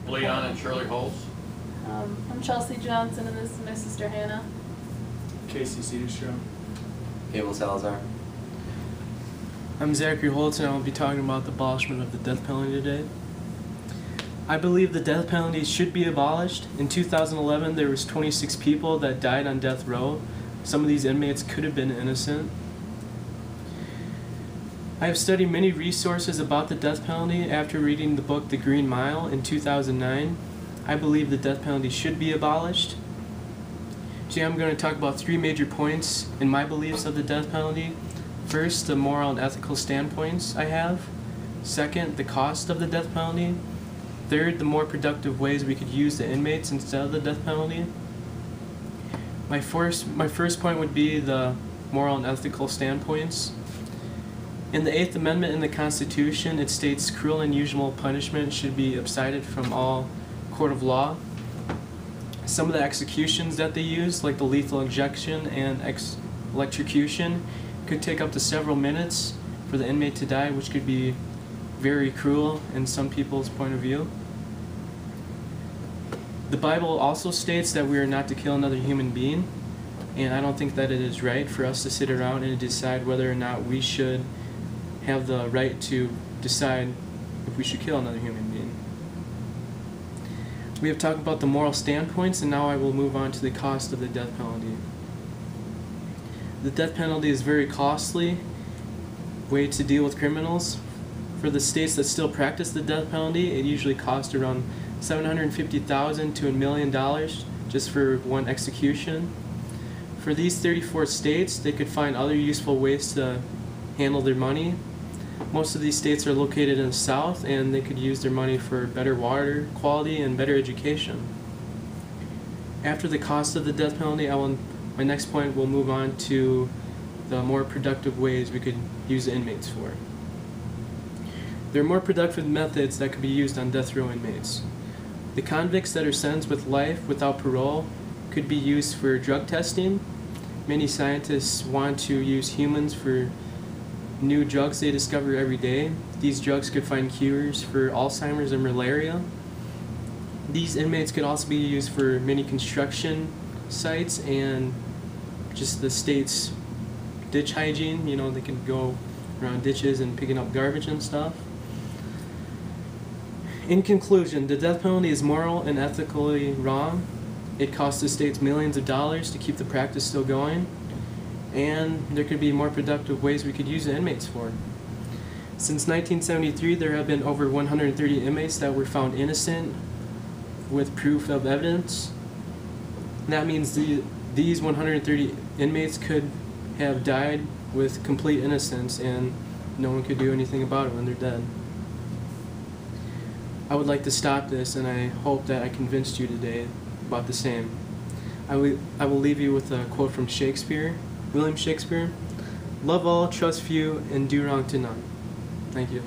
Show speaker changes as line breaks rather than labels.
Leon and Shirley Holst.
I'm Chelsea Johnson, and this is my sister Hannah.
Casey Cedarstrom.
Abel Salazar.
I'm Zachary Holst, and I will be talking about the abolishment of the death penalty today. I believe the death penalty should be abolished. In 2011, there was 26 people that died on death row. Some of these inmates could have been innocent. I have studied many resources about the death penalty after reading the book The Green Mile in 2009. I believe the death penalty should be abolished. Today I'm going to talk about three major points in my beliefs of the death penalty. First, the moral and ethical standpoints I have. Second, the cost of the death penalty. Third, the more productive ways we could use the inmates instead of the death penalty. My first point would be the moral and ethical standpoints. In the 8th Amendment in the Constitution, it states cruel and unusual punishment should be absided from all court of law. Some of the executions that they use, like the lethal injection and electrocution, could take up to several minutes for the inmate to die, which could be very cruel in some people's point of view. The Bible also states that we are not to kill another human being, and I don't think that it is right for us to sit around and decide whether or not we should have the right to decide if we should kill another human being. We have talked about the moral standpoints, and now I will move on to the cost of the death penalty. The death penalty is a very costly way to deal with criminals. For the states that still practice the death penalty, it usually costs around $750,000 to $1 million just for one execution. For these 34 states, they could find other useful ways to handle their money. Most of these states are located in the South, and they could use their money for better water quality and better education. After the cost of the death penalty, my next point will move on to the more productive ways we could use the inmates for. There are more productive methods that could be used on death row inmates. The convicts that are sentenced with life without parole could be used for drug testing. Many scientists want to use humans for new drugs they discover every day. These drugs could find cures for Alzheimer's and malaria. These inmates could also be used for many construction sites and just the state's ditch hygiene. You know, they could go around ditches and picking up garbage and stuff. In conclusion, the death penalty is moral and ethically wrong. It costs the states millions of dollars to keep the practice still going, and there could be more productive ways we could use the inmates for. Since 1973, there have been over 130 inmates that were found innocent with proof of evidence. That means these 130 inmates could have died with complete innocence, and no one could do anything about it when they're dead. I would like to stop this, and I hope that I convinced you today about the same. I will leave you with a quote from Shakespeare, William Shakespeare: "Love all, trust few, and do wrong to none." Thank you.